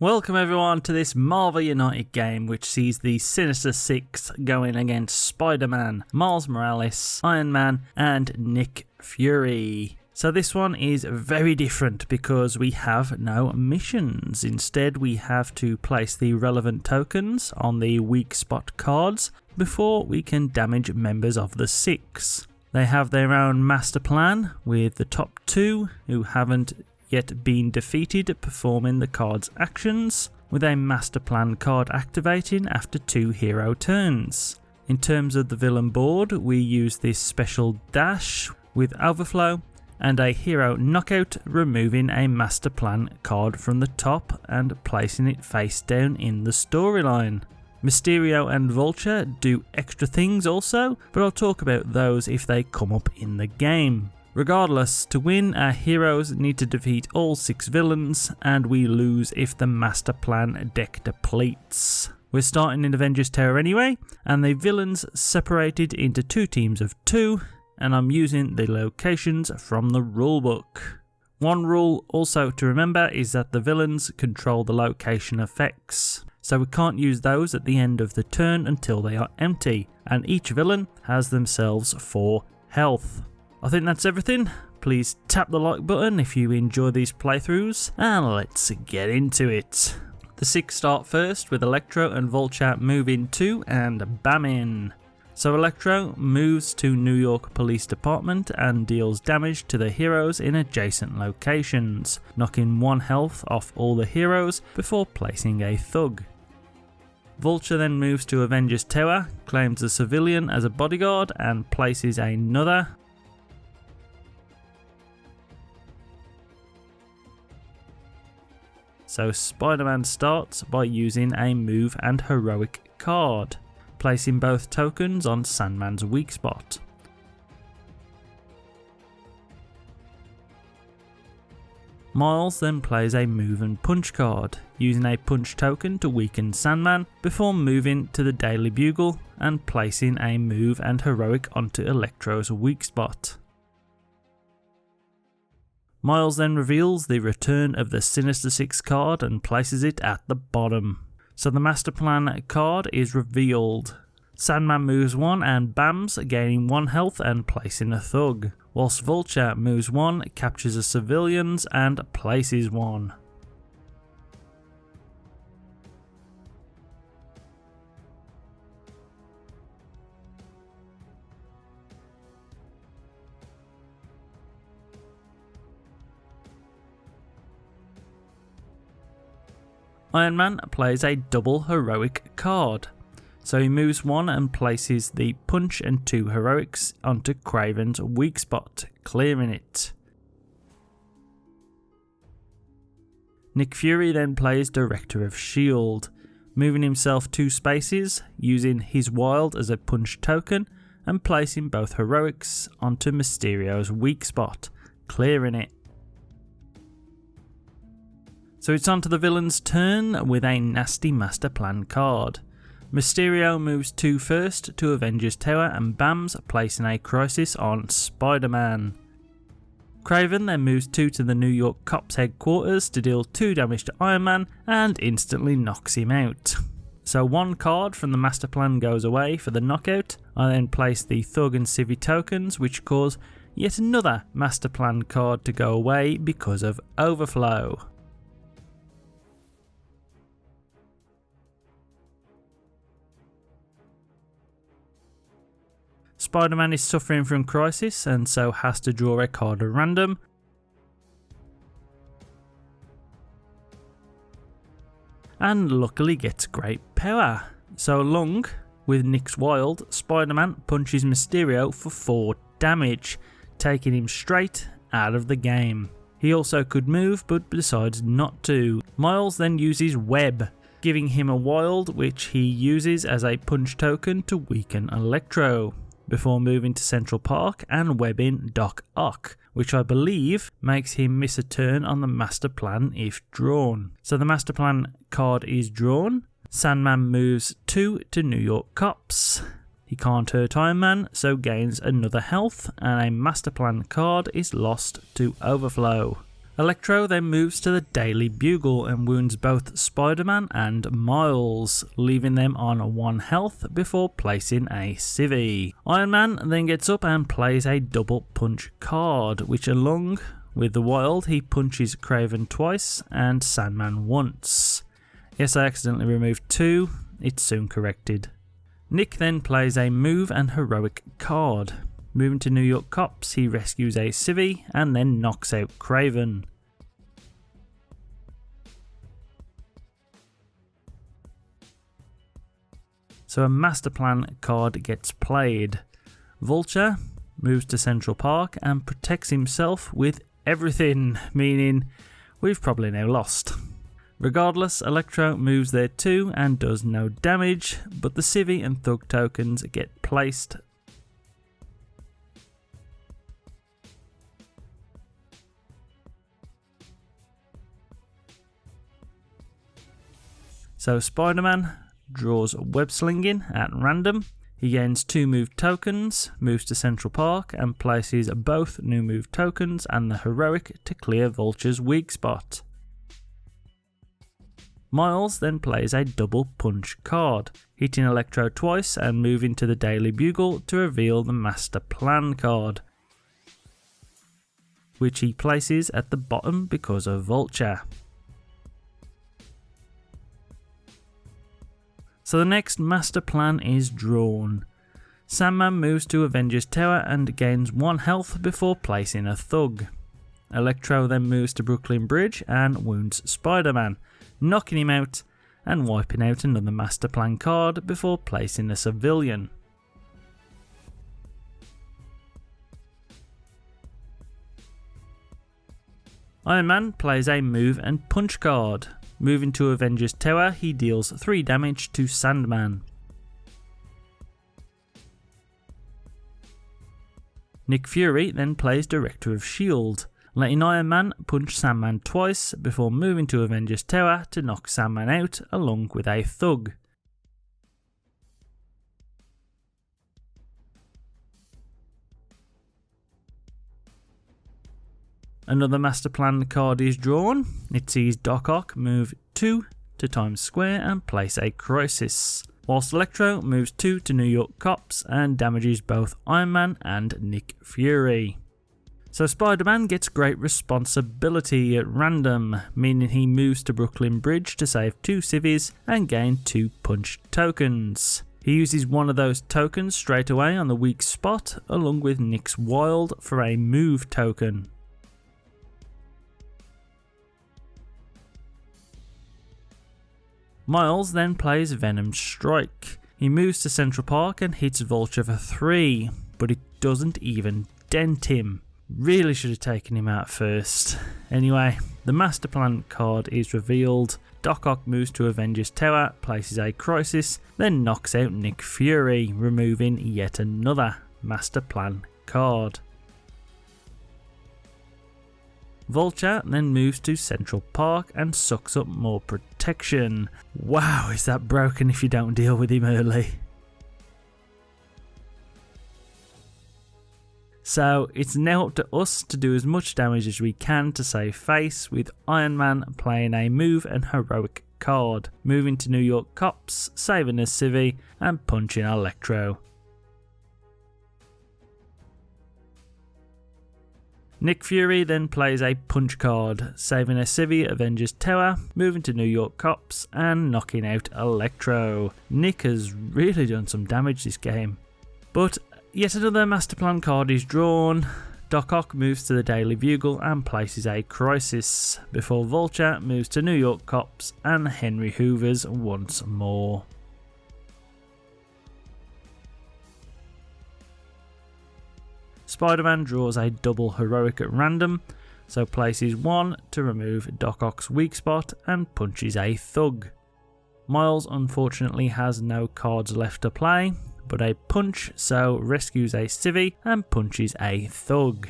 Welcome everyone to this Marvel United game which sees the Sinister Six going against Spider-Man, Miles Morales, Iron Man and Nick Fury. So this one is very different because we have no missions. Instead we have to place the relevant tokens on the weak spot cards before we can damage members of the Six. They have their own master plan with the top two who haven't yet been defeated performing the card's actions, with a master plan card activating after 2 hero turns. In terms of the villain board, we use this special dash with overflow and a hero knockout, removing a master plan card from the top and placing it face down in the storyline. Mysterio and Vulture do extra things also, but I'll talk about those if they come up in the game. Regardless, to win, our heroes need to defeat all 6 villains, and we lose if the master plan deck depletes. We're starting in Avengers Tower anyway, and the villains separated into 2 teams of 2, and I'm using the locations from the rulebook. One rule also to remember is that the villains control the location effects, so we can't use those at the end of the turn until they are empty, and each villain has themselves 4 health. I think that's everything. Please tap the like button if you enjoy these playthroughs, and let's get into it. The 6 start first with Electro and Vulture moving to and bamming. So Electro moves to New York Police Department and deals damage to the heroes in adjacent locations, knocking 1 health off all the heroes before placing a thug. Vulture then moves to Avengers Tower, claims a civilian as a bodyguard and places another. So Spider-Man starts by using a move and heroic card, placing both tokens on Sandman's weak spot. Miles then plays a move and punch card, using a punch token to weaken Sandman before moving to the Daily Bugle and placing a move and heroic onto Electro's weak spot. Miles then reveals the return of the Sinister Six card and places it at the bottom. So the Master Plan card is revealed. Sandman moves 1 and bams, gaining 1 health and placing a thug, whilst Vulture moves 1, captures a civilians and places 1. Iron Man plays a double heroic card, so he moves 1 and places the punch and 2 heroics onto Kraven's weak spot, clearing it. Nick Fury then plays Director of S.H.I.E.L.D., moving himself 2 spaces, using his wild as a punch token and placing both heroics onto Mysterio's weak spot, clearing it. So it's on to the villain's turn with a nasty master plan card. Mysterio moves 2 first to Avengers Tower and bams, placing a crisis on Spider-Man. Kraven then moves 2 to the New York Cops headquarters to deal 2 damage to Iron Man and instantly knocks him out. So 1 card from the master plan goes away for the knockout. I then place the Thug and Civvy tokens, which cause yet another master plan card to go away because of overflow. Spider-Man is suffering from crisis and so has to draw a card at random. And luckily gets great power. So along with Nick's Wild, Spider-Man punches Mysterio for 4 damage, taking him straight out of the game. He also could move but decides not to. Miles then uses Web, giving him a Wild which he uses as a punch token to weaken Electro, before moving to Central Park and webbing Doc Ock, which I believe makes him miss a turn on the master plan if drawn. So the master plan card is drawn. Sandman moves 2 to New York Cops. He can't hurt Iron Man, so gains another health, and a master plan card is lost to overflow. Electro then moves to the Daily Bugle and wounds both Spiderman and Miles, leaving them on 1 health before placing a civvy. Iron Man then gets up and plays a double punch card, which along with the Wild he punches Kraven twice and Sandman once. Yes, I accidentally removed 2, it's soon corrected. Nick then plays a move and heroic card. Moving to New York Cops, he rescues a civvy and then knocks out Kraven. So a Master Plan card gets played. Vulture moves to Central Park and protects himself with everything, meaning we've probably now lost. Regardless, Electro moves there too and does no damage, but the civvy and thug tokens get placed. So Spider-Man draws web slinging at random. He gains 2 move tokens, moves to Central Park and places both new move tokens and the heroic to clear Vulture's weak spot. Miles then plays a double punch card, hitting Electro twice and moving to the Daily Bugle to reveal the Master Plan card, which he places at the bottom because of Vulture. So the next Master Plan is drawn. Sandman moves to Avengers Tower and gains 1 health before placing a thug. Electro then moves to Brooklyn Bridge and wounds Spider-Man, knocking him out and wiping out another Master Plan card before placing a civilian. Iron Man plays a move and punch card. Moving to Avengers Tower, he deals 3 damage to Sandman. Nick Fury then plays Director of S.H.I.E.L.D., letting Iron Man punch Sandman twice before moving to Avengers Tower to knock Sandman out along with a thug. Another Master Plan card is drawn. It sees Doc Ock move 2 to Times Square and place a crisis, whilst Electro moves 2 to New York Cops and damages both Iron Man and Nick Fury. So Spider-Man gets great responsibility at random, meaning he moves to Brooklyn Bridge to save 2 civvies and gain 2 punch tokens. He uses one of those tokens straight away on the weak spot along with Nick's Wild for a move token. Miles then plays Venom's Strike. He moves to Central Park and hits Vulture for 3, but it doesn't even dent him. Really should have taken him out first. Anyway, the Master Plan card is revealed. Doc Ock moves to Avengers Tower, places a crisis, then knocks out Nick Fury, removing yet another Master Plan card. Vulture then moves to Central Park and sucks up more protection. Wow, is that broken if you don't deal with him early. So it's now up to us to do as much damage as we can to save face, with Iron Man playing a move and heroic card, moving to New York Cops, saving a civvy and punching Electro. Nick Fury then plays a punch card, saving a civvy at Avengers Tower, moving to New York Cops and knocking out Electro. Nick has really done some damage this game. But yet another Master Plan card is drawn. Doc Ock moves to the Daily Bugle and places a crisis, before Vulture moves to New York Cops and Henry Hoovers once more. Spider-Man draws a double heroic at random, so places 1 to remove Doc Ock's weak spot and punches a thug. Miles unfortunately has no cards left to play, but a punch, so rescues a civvy and punches a thug.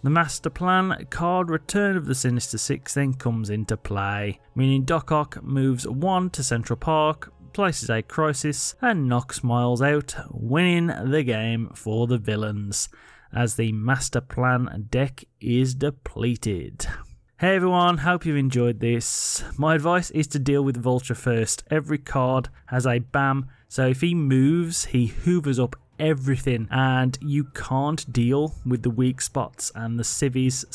The Master Plan card Return of the Sinister Six then comes into play, meaning Doc Ock moves 1 to Central Park, places a crisis and knocks Miles out, winning the game for the villains, as the Master Plan deck is depleted. Hey everyone, hope you've enjoyed this. My advice is to deal with Vulture first. Every card has a BAM, so if he moves, he hoovers up everything, and you can't deal with the weak spots and the civvies /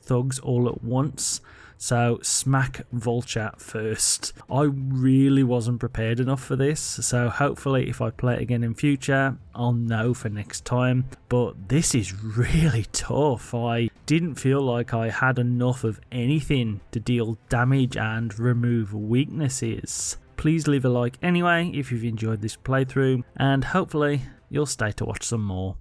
thugs all at once. So smack Vulture first. I really wasn't prepared enough for this, so hopefully if I play it again in future, I'll know for next time. But this is really tough. I didn't feel like I had enough of anything to deal damage and remove weaknesses. Please leave a like anyway if you've enjoyed this playthrough, and hopefully you'll stay to watch some more.